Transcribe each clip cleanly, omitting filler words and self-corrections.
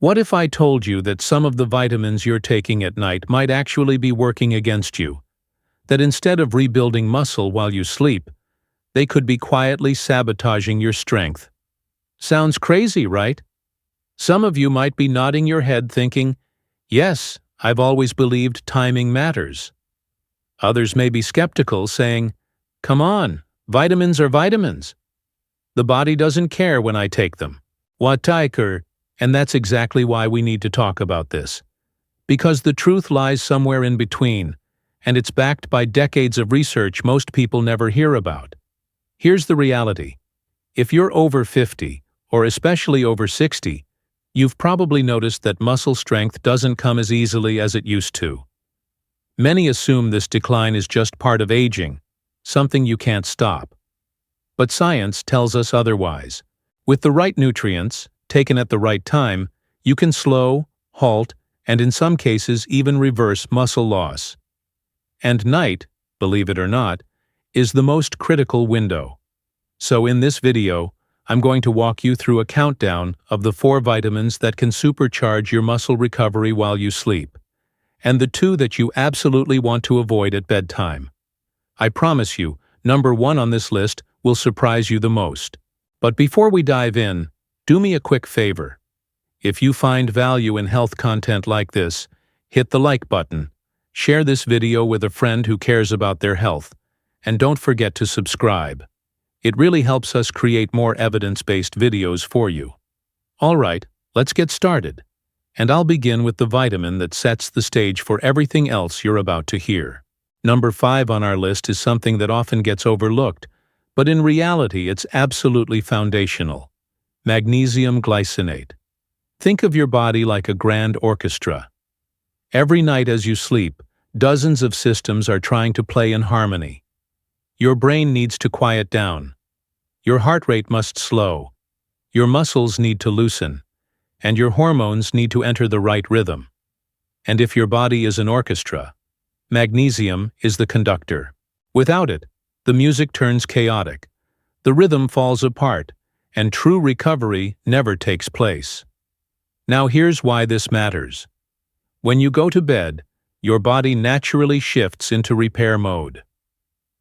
What if I told you that some of the vitamins you're taking at night might actually be working against you? That instead of rebuilding muscle while you sleep, they could be quietly sabotaging your strength. Sounds crazy, right? Some of you might be nodding your head thinking, yes, I've always believed timing matters. Others may be skeptical, saying, come on, vitamins are vitamins. The body doesn't care when I take them. What tiker? And that's exactly why we need to talk about this. Because the truth lies somewhere in between, and it's backed by decades of research most people never hear about. Here's the reality. If you're over 50, or especially over 60, you've probably noticed that muscle strength doesn't come as easily as it used to. Many assume this decline is just part of aging, something you can't stop. But science tells us otherwise. With the right nutrients, taken at the right time, you can slow, halt, and in some cases even reverse muscle loss. And night, believe it or not, is the most critical window. So in this video, I'm going to walk you through a countdown of the 4 vitamins that can supercharge your muscle recovery while you sleep, and the 2 that you absolutely want to avoid at bedtime. I promise you, number 1 on this list will surprise you the most. But before we dive in, do me a quick favor. If you find value in health content like this, hit the like button, share this video with a friend who cares about their health, and don't forget to subscribe. It really helps us create more evidence-based videos for you. Alright, let's get started. And I'll begin with the vitamin that sets the stage for everything else you're about to hear. Number 5 on our list is something that often gets overlooked, but in reality it's absolutely foundational. Magnesium glycinate. Think of your body like a grand orchestra. Every night as you sleep, dozens of systems are trying to play in harmony. Your brain needs to quiet down. Your heart rate must slow. Your muscles need to loosen. And your hormones need to enter the right rhythm. And if your body is an orchestra, magnesium is the conductor. Without it, the music turns chaotic, the rhythm falls apart, and true recovery never takes place. Now here's why this matters. When you go to bed, your body naturally shifts into repair mode.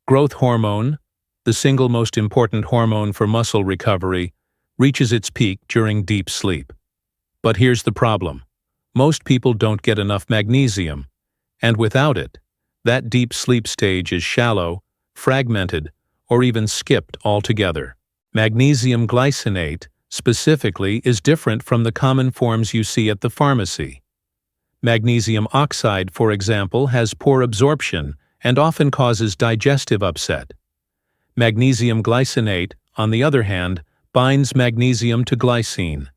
Growth hormone, the single most important hormone for muscle recovery, reaches its peak during deep sleep. But here's the problem. Most people don't get enough magnesium, and without it, that deep sleep stage is shallow, fragmented, or even skipped altogether. Magnesium glycinate, specifically, is different from the common forms you see at the pharmacy. Magnesium oxide, for example, has poor absorption and often causes digestive upset. Magnesium glycinate, on the other hand, binds magnesium to glycine,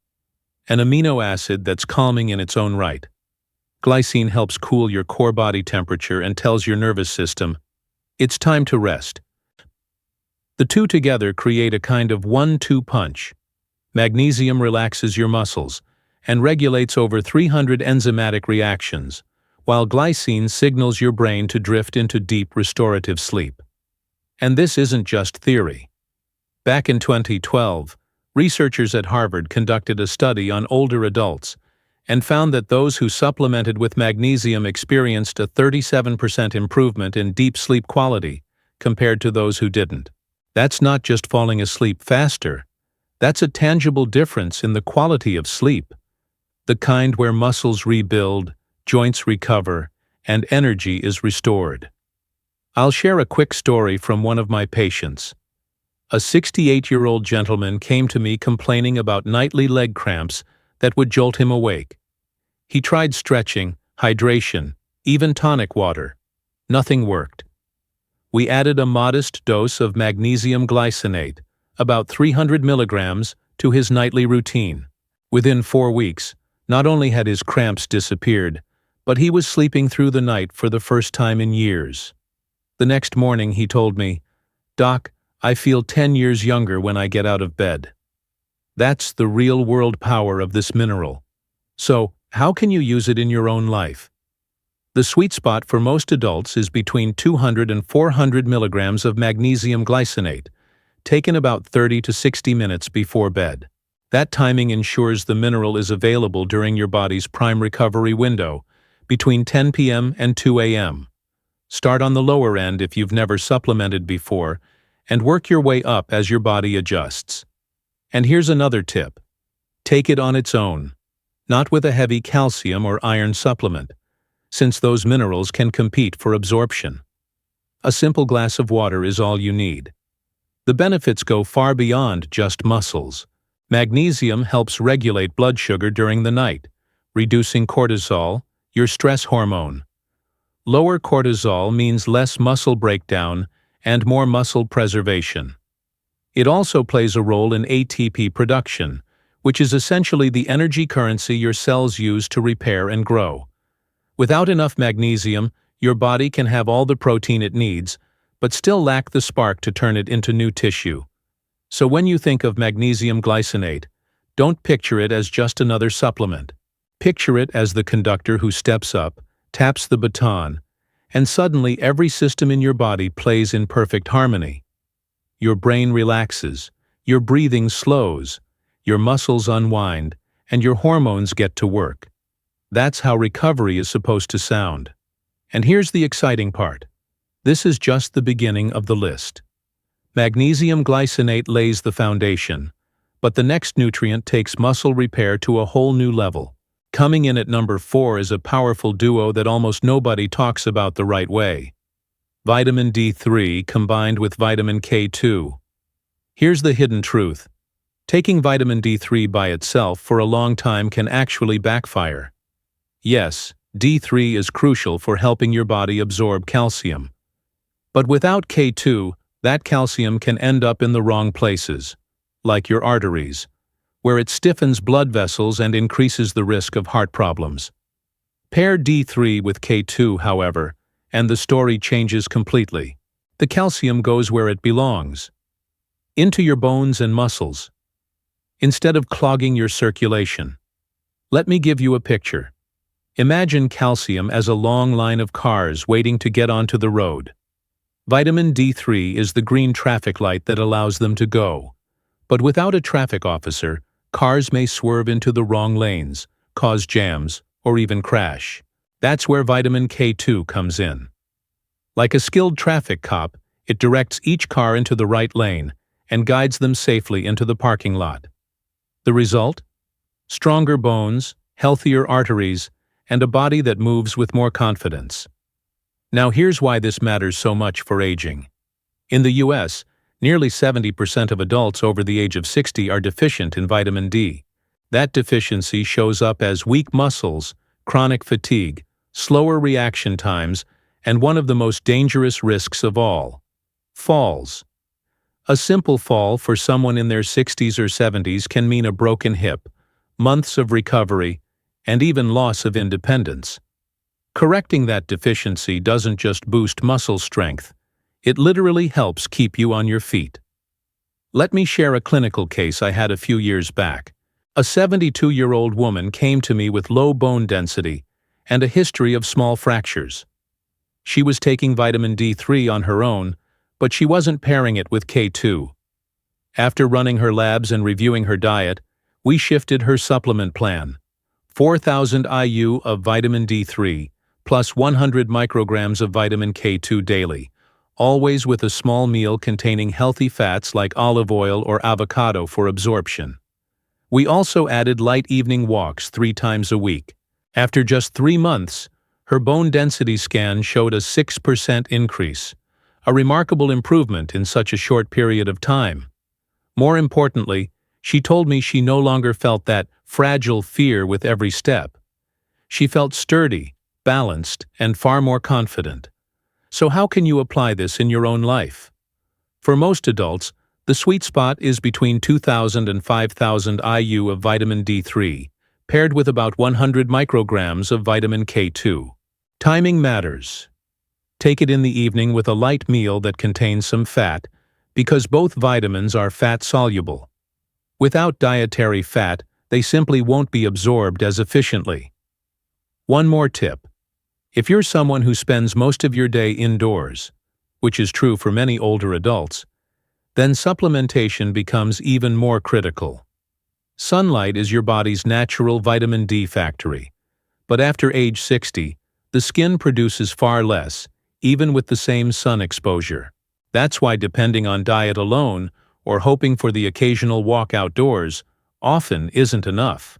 an amino acid that's calming in its own right. Glycine helps cool your core body temperature and tells your nervous system, it's time to rest. The two together create a kind of 1-2 punch. Magnesium relaxes your muscles and regulates over 300 enzymatic reactions, while glycine signals your brain to drift into deep restorative sleep. And this isn't just theory. Back in 2012, researchers at Harvard conducted a study on older adults and found that those who supplemented with magnesium experienced a 37% improvement in deep sleep quality compared to those who didn't. That's not just falling asleep faster, that's a tangible difference in the quality of sleep, the kind where muscles rebuild, joints recover, and energy is restored. I'll share a quick story from one of my patients. A 68-year-old gentleman came to me complaining about nightly leg cramps that would jolt him awake. He tried stretching, hydration, even tonic water. Nothing worked. We added a modest dose of magnesium glycinate, about 300 milligrams, to his nightly routine. Within 4 weeks, not only had his cramps disappeared, but he was sleeping through the night for the first time in years. The next morning he told me, "Doc, I feel 10 years younger when I get out of bed." That's the real-world power of this mineral. So, how can you use it in your own life? The sweet spot for most adults is between 200 and 400 milligrams of magnesium glycinate, taken about 30 to 60 minutes before bed. That timing ensures the mineral is available during your body's prime recovery window, between 10 p.m. and 2 a.m. Start on the lower end if you've never supplemented before, and work your way up as your body adjusts. And here's another tip. Take it on its own, not with a heavy calcium or iron supplement, since those minerals can compete for absorption. A simple glass of water is all you need. The benefits go far beyond just muscles. Magnesium helps regulate blood sugar during the night, reducing cortisol, your stress hormone. Lower cortisol means less muscle breakdown and more muscle preservation. It also plays a role in ATP production, which is essentially the energy currency your cells use to repair and grow. Without enough magnesium, your body can have all the protein it needs, but still lack the spark to turn it into new tissue. So when you think of magnesium glycinate, don't picture it as just another supplement. Picture it as the conductor who steps up, taps the baton, and suddenly every system in your body plays in perfect harmony. Your brain relaxes, your breathing slows, your muscles unwind, and your hormones get to work. That's how recovery is supposed to sound. And here's the exciting part. This is just the beginning of the list. Magnesium glycinate lays the foundation, but the next nutrient takes muscle repair to a whole new level. Coming in at number 4 is a powerful duo that almost nobody talks about the right way. Vitamin D3 combined with vitamin K2. Here's the hidden truth. Taking vitamin D3 by itself for a long time can actually backfire. Yes, D3 is crucial for helping your body absorb calcium. But without K2, that calcium can end up in the wrong places, like your arteries, where it stiffens blood vessels and increases the risk of heart problems. Pair D3 with K2, however, and the story changes completely. The calcium goes where it belongs, into your bones and muscles, instead of clogging your circulation. Let me give you a picture. Imagine calcium as a long line of cars waiting to get onto the road. Vitamin D3 is the green traffic light that allows them to go. But without a traffic officer, cars may swerve into the wrong lanes, cause jams, or even crash. That's where vitamin K2 comes in. Like a skilled traffic cop, it directs each car into the right lane and guides them safely into the parking lot. The result? Stronger bones, healthier arteries, and a body that moves with more confidence. Now here's why this matters so much for aging. In the US, nearly 70% of adults over the age of 60 are deficient in vitamin D. That deficiency shows up as weak muscles, chronic fatigue, slower reaction times, and one of the most dangerous risks of all: falls. A simple fall for someone in their 60s or 70s can mean a broken hip, months of recovery, and even loss of independence. Correcting that deficiency doesn't just boost muscle strength, it literally helps keep you on your feet. Let me share a clinical case I had a few years back. A 72-year-old woman came to me with low bone density and a history of small fractures. She was taking vitamin D3 on her own, but she wasn't pairing it with K2. After running her labs and reviewing her diet, we shifted her supplement plan. 4,000 IU of vitamin D3, plus 100 micrograms of vitamin K2 daily, always with a small meal containing healthy fats like olive oil or avocado for absorption. We also added light evening walks 3 times a week. After just 3 months, her bone density scan showed a 6% increase, a remarkable improvement in such a short period of time. More importantly, she told me she no longer felt that fragile fear with every step. She felt sturdy, balanced, and far more confident. So how can you apply this in your own life? For most adults, the sweet spot is between 2,000 and 5,000 IU of vitamin D3, paired with about 100 micrograms of vitamin K2. Timing matters. Take it in the evening with a light meal that contains some fat, because both vitamins are fat-soluble. Without dietary fat, they simply won't be absorbed as efficiently. One more tip. If you're someone who spends most of your day indoors, which is true for many older adults, then supplementation becomes even more critical. Sunlight is your body's natural vitamin D factory, but after age 60, the skin produces far less, even with the same sun exposure. That's why depending on diet alone, or hoping for the occasional walk outdoors, often isn't enough.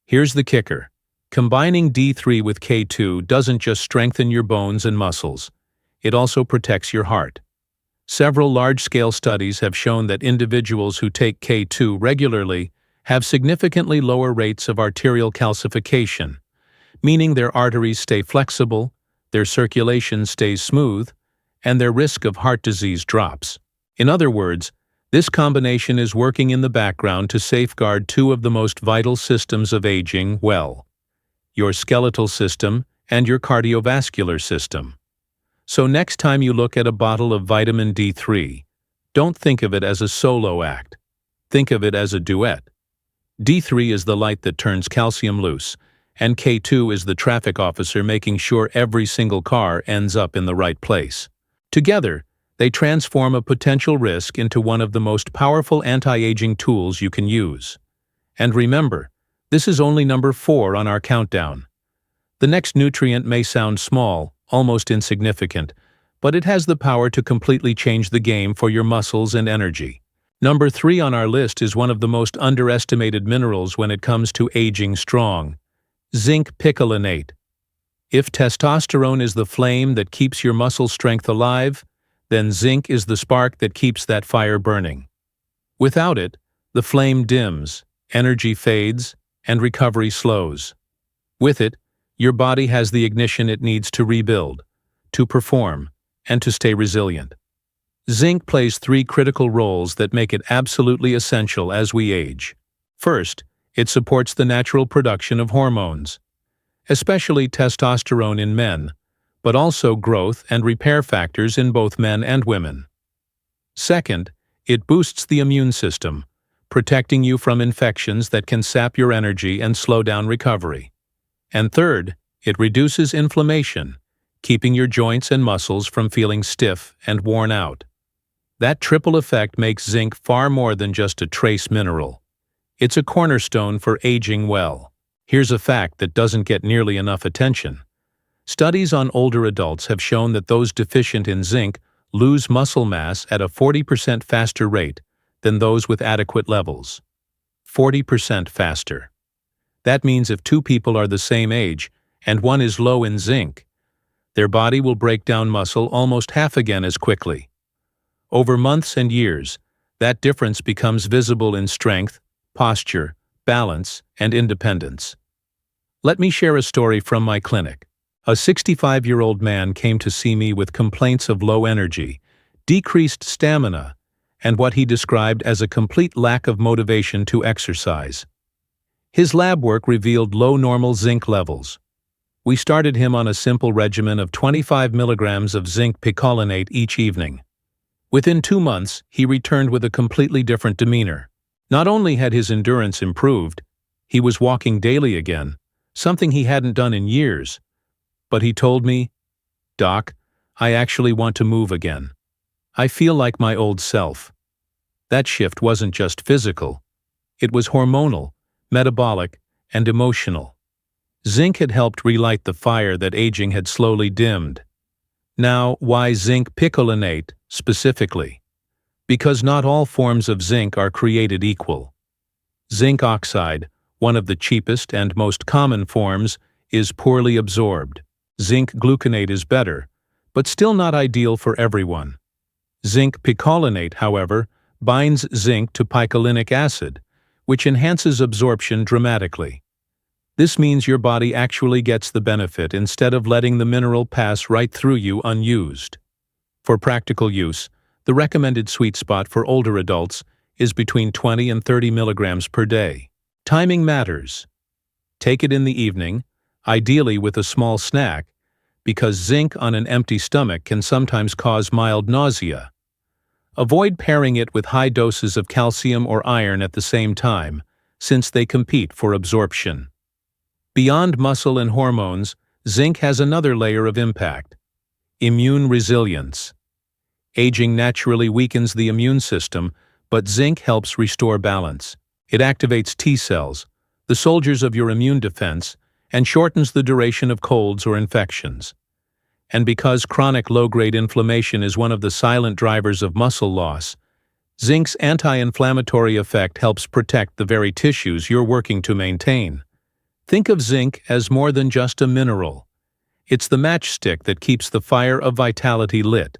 Here's the kicker. Combining D3 with K2 doesn't just strengthen your bones and muscles, it also protects your heart. Several large-scale studies have shown that individuals who take K2 regularly have significantly lower rates of arterial calcification, meaning their arteries stay flexible, their circulation stays smooth, and their risk of heart disease drops. In other words, this combination is working in the background to safeguard two of the most vital systems of aging well: your skeletal system and your cardiovascular system. So next time you look at a bottle of vitamin D3, don't think of it as a solo act. Think of it as a duet. D3 is the light that turns calcium loose, and K2 is the traffic officer making sure every single car ends up in the right place. Together, they transform a potential risk into one of the most powerful anti-aging tools you can use. And remember, this is only number 4 on our countdown. The next nutrient may sound small, almost insignificant, but it has the power to completely change the game for your muscles and energy. Number 3 on our list is one of the most underestimated minerals when it comes to aging strong: zinc picolinate. If testosterone is the flame that keeps your muscle strength alive, then zinc is the spark that keeps that fire burning. Without it, the flame dims, energy fades, and recovery slows. With it, your body has the ignition it needs to rebuild, to perform, and to stay resilient. Zinc plays 3 critical roles that make it absolutely essential as we age. First, it supports the natural production of hormones, especially testosterone in men, but also growth and repair factors in both men and women. Second, it boosts the immune system, protecting you from infections that can sap your energy and slow down recovery. And third, it reduces inflammation, keeping your joints and muscles from feeling stiff and worn out. That triple effect makes zinc far more than just a trace mineral. It's a cornerstone for aging well. Here's a fact that doesn't get nearly enough attention. Studies on older adults have shown that those deficient in zinc lose muscle mass at a 40% faster rate than those with adequate levels. 40% faster. That means if 2 people are the same age and one is low in zinc, their body will break down muscle almost half again as quickly. Over months and years, that difference becomes visible in strength, posture, balance, and independence. Let me share a story from my clinic. A 65-year-old man came to see me with complaints of low energy, decreased stamina, and what he described as a complete lack of motivation to exercise. His lab work revealed low normal zinc levels. We started him on a simple regimen of 25 milligrams of zinc picolinate each evening. Within 2 months, he returned with a completely different demeanor. Not only had his endurance improved, he was walking daily again, something he hadn't done in years. But he told me, "Doc, I actually want to move again. I feel like my old self." That shift wasn't just physical. It was hormonal, metabolic, and emotional. Zinc had helped relight the fire that aging had slowly dimmed. Now, why zinc picolinate specifically? Because not all forms of zinc are created equal. Zinc oxide, one of the cheapest and most common forms, is poorly absorbed. Zinc gluconate is better, but still not ideal for everyone. Zinc picolinate, however, binds zinc to picolinic acid, which enhances absorption dramatically. This means your body actually gets the benefit instead of letting the mineral pass right through you unused. For practical use, the recommended sweet spot for older adults is between 20 and 30 milligrams per day. Timing matters. Take it in the evening, ideally with a small snack, because zinc on an empty stomach can sometimes cause mild nausea. Avoid pairing it with high doses of calcium or iron at the same time, since they compete for absorption. Beyond muscle and hormones, zinc has another layer of impact: immune resilience. Aging naturally weakens the immune system, but zinc helps restore balance. It activates T cells, the soldiers of your immune defense, and shortens the duration of colds or infections. And because chronic low-grade inflammation is one of the silent drivers of muscle loss, zinc's anti-inflammatory effect helps protect the very tissues you're working to maintain. Think of zinc as more than just a mineral. It's the matchstick that keeps the fire of vitality lit,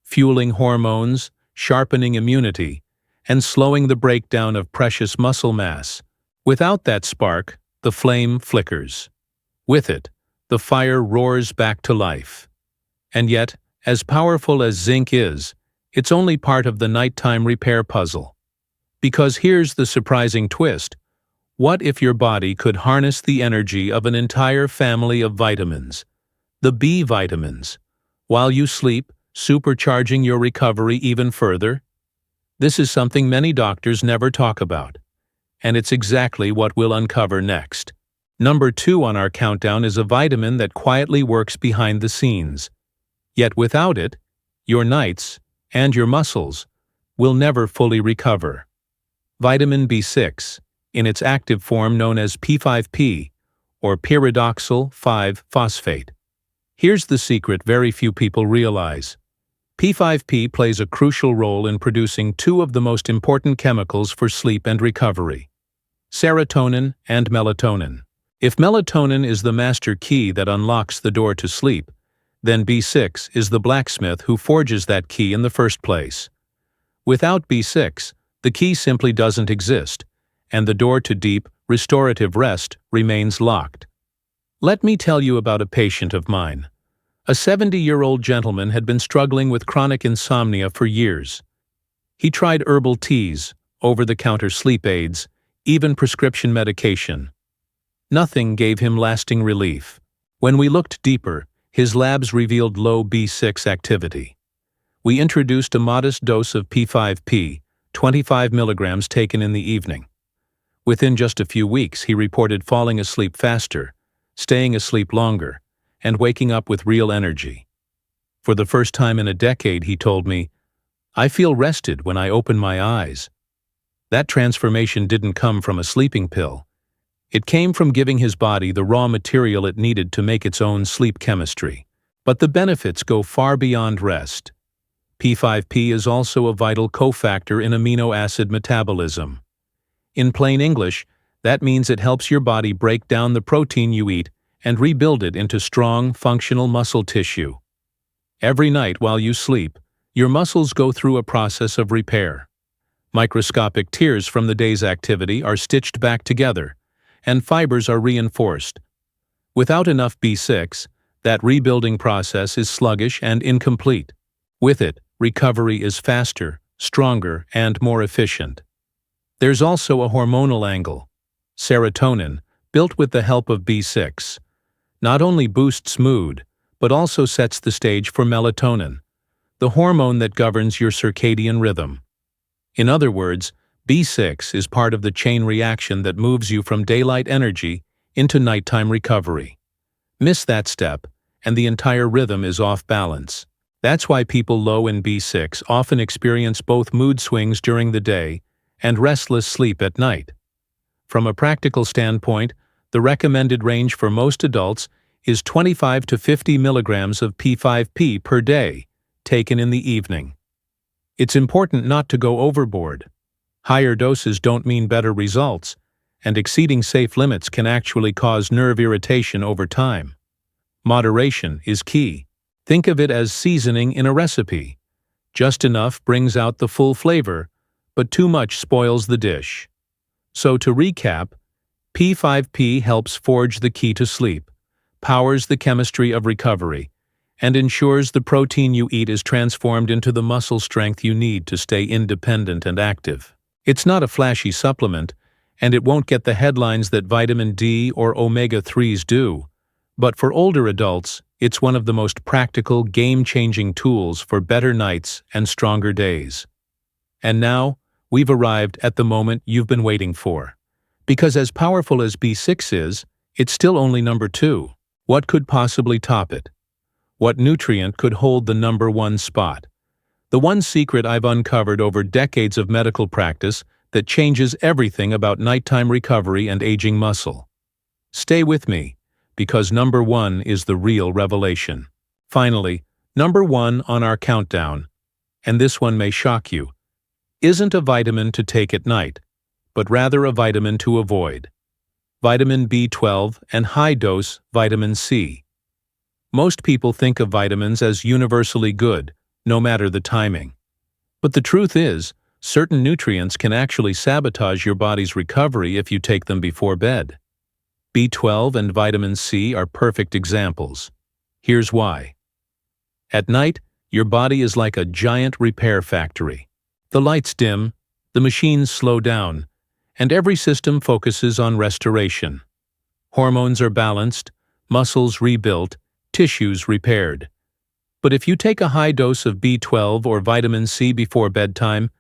fueling hormones, sharpening immunity, and slowing the breakdown of precious muscle mass. Without that spark, the flame flickers. With it, the fire roars back to life. And yet, as powerful as zinc is, it's only part of the nighttime repair puzzle. Because here's the surprising twist. What if your body could harness the energy of an entire family of vitamins, the B vitamins, while you sleep, supercharging your recovery even further? This is something many doctors never talk about, and it's exactly what we'll uncover next. Number 2 on our countdown is a vitamin that quietly works behind the scenes. Yet without it, your nights, and your muscles, will never fully recover. Vitamin B6, in its active form known as P5P, or pyridoxal 5-phosphate. Here's the secret very few people realize. P5P plays a crucial role in producing two of the most important chemicals for sleep and recovery: serotonin and melatonin. If melatonin is the master key that unlocks the door to sleep, then B6 is the blacksmith who forges that key in the first place. Without B6, the key simply doesn't exist, and the door to deep, restorative rest remains locked. Let me tell you about a patient of mine. A 70-year-old gentleman had been struggling with chronic insomnia for years. He tried herbal teas, over-the-counter sleep aids, even prescription medication. Nothing gave him lasting relief. When we looked deeper, his labs revealed low B6 activity. We introduced a modest dose of P5P, 25 milligrams taken in the evening. Within just a few weeks, he reported falling asleep faster, staying asleep longer, and waking up with real energy. For the first time in a decade, he told me, "I feel rested when I open my eyes." That transformation didn't come from a sleeping pill. It came from giving his body the raw material it needed to make its own sleep chemistry. But the benefits go far beyond rest. P5P is also a vital cofactor in amino acid metabolism. In plain English, that means it helps your body break down the protein you eat and rebuild it into strong, functional muscle tissue. Every night while you sleep, your muscles go through a process of repair. Microscopic tears from the day's activity are stitched back together, and fibers are reinforced. Without enough B6, that rebuilding process is sluggish and incomplete. With it, recovery is faster, stronger, and more efficient. There's also a hormonal angle. Serotonin, built with the help of B6, not only boosts mood, but also sets the stage for melatonin, the hormone that governs your circadian rhythm. In other words, B6 is part of the chain reaction that moves you from daylight energy into nighttime recovery. Miss that step, and the entire rhythm is off balance. That's why people low in B6 often experience both mood swings during the day and restless sleep at night. From a practical standpoint, the recommended range for most adults is 25 to 50 milligrams of P5P per day, taken in the evening. It's important not to go overboard. Higher doses don't mean better results, and exceeding safe limits can actually cause nerve irritation over time. Moderation is key. Think of it as seasoning in a recipe. Just enough brings out the full flavor, but too much spoils the dish. So to recap, P5P helps forge the key to sleep, powers the chemistry of recovery, and ensures the protein you eat is transformed into the muscle strength you need to stay independent and active. It's not a flashy supplement, and it won't get the headlines that vitamin D or omega-3s do, but for older adults, it's one of the most practical, game-changing tools for better nights and stronger days. And now, we've arrived at the moment you've been waiting for. Because as powerful as B6 is, it's still only number 2. What could possibly top it? What nutrient could hold the number 1 spot? The one secret I've uncovered over decades of medical practice that changes everything about nighttime recovery and aging muscle. Stay with me, because number 1 is the real revelation. Finally, number 1 on our countdown, and this one may shock you, isn't a vitamin to take at night, but rather a vitamin to avoid. Vitamin B12 and high-dose vitamin C. Most people think of vitamins as universally good, no matter the timing. But the truth is, certain nutrients can actually sabotage your body's recovery if you take them before bed. B12 and vitamin C are perfect examples. Here's why. At night, your body is like a giant repair factory. The lights dim, the machines slow down, and every system focuses on restoration. Hormones are balanced, muscles rebuilt, tissues repaired. But if you take a high dose of B12 or vitamin C before bedtime,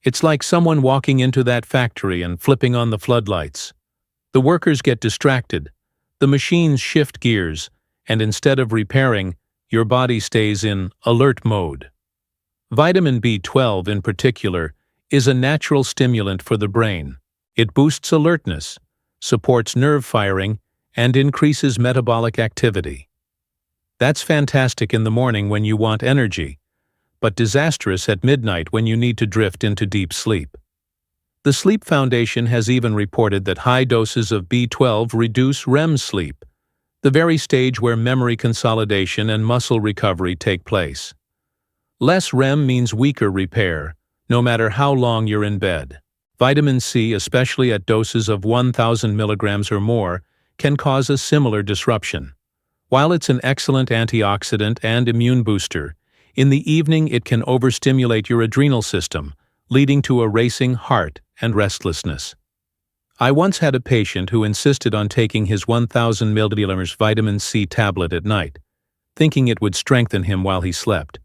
it's like someone walking into that factory and flipping on the floodlights. The workers get distracted, the machines shift gears, and instead of repairing, your body stays in alert mode. Vitamin B12 in particular is a natural stimulant for the brain. It boosts alertness, supports nerve firing, and increases metabolic activity. That's fantastic in the morning when you want energy, but disastrous at midnight when you need to drift into deep sleep. The Sleep Foundation has even reported that high doses of B12 reduce REM sleep, the very stage where memory consolidation and muscle recovery take place. Less REM means weaker repair, no matter how long you're in bed. Vitamin C, especially at doses of 1,000 milligrams or more, can cause a similar disruption. While it's an excellent antioxidant and immune booster, in the evening it can overstimulate your adrenal system, leading to a racing heart and restlessness. I once had a patient who insisted on taking his 1,000 milligrams vitamin C tablet at night, thinking it would strengthen him while he slept.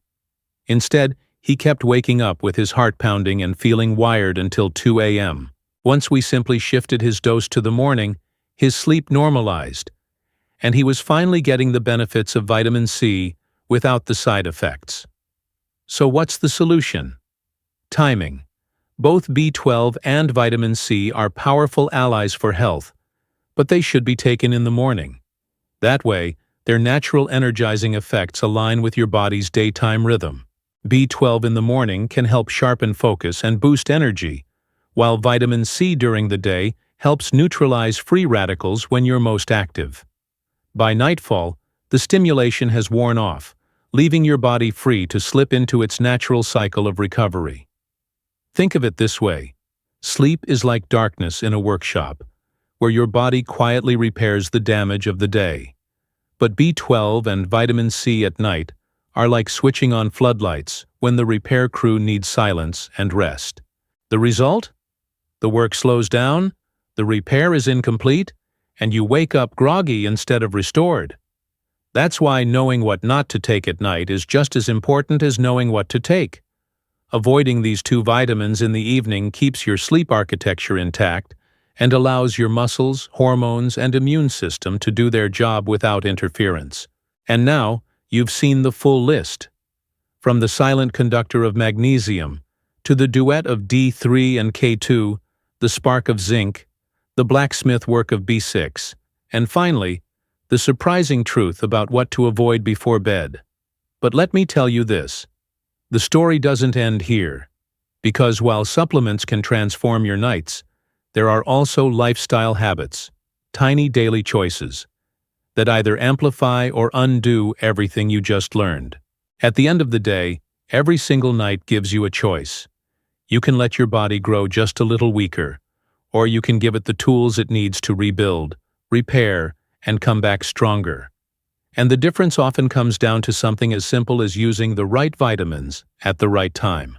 Instead, he kept waking up with his heart pounding and feeling wired until 2 a.m. Once we simply shifted his dose to the morning, his sleep normalized, and he was finally getting the benefits of vitamin C without the side effects. So what's the solution? Timing. Both B12 and vitamin C are powerful allies for health, but they should be taken in the morning. That way, their natural energizing effects align with your body's daytime rhythm. B12 in the morning can help sharpen focus and boost energy, while vitamin C during the day helps neutralize free radicals when you're most active. By nightfall, the stimulation has worn off, leaving your body free to slip into its natural cycle of recovery. Think of it this way. Sleep is like darkness in a workshop, where your body quietly repairs the damage of the day. But B12 and vitamin C at night are like switching on floodlights when the repair crew needs silence and rest. The result? The work slows down, the repair is incomplete, and you wake up groggy instead of restored. That's why knowing what not to take at night is just as important as knowing what to take. Avoiding these two vitamins in the evening keeps your sleep architecture intact and allows your muscles, hormones, and immune system to do their job without interference. And now, you've seen the full list. From the silent conductor of magnesium, to the duet of D3 and K2, the spark of zinc, the blacksmith work of B6, and finally, the surprising truth about what to avoid before bed. But let me tell you this. The story doesn't end here, because while supplements can transform your nights, there are also lifestyle habits, tiny daily choices, that either amplify or undo everything you just learned. At the end of the day, every single night gives you a choice. You can let your body grow just a little weaker, or you can give it the tools it needs to rebuild, repair, and come back stronger. And the difference often comes down to something as simple as using the right vitamins at the right time.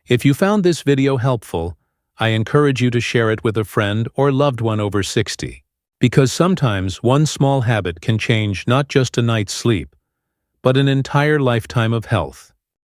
If you found this video helpful, I encourage you to share it with a friend or loved one over 60. Because sometimes one small habit can change not just a night's sleep, but an entire lifetime of health.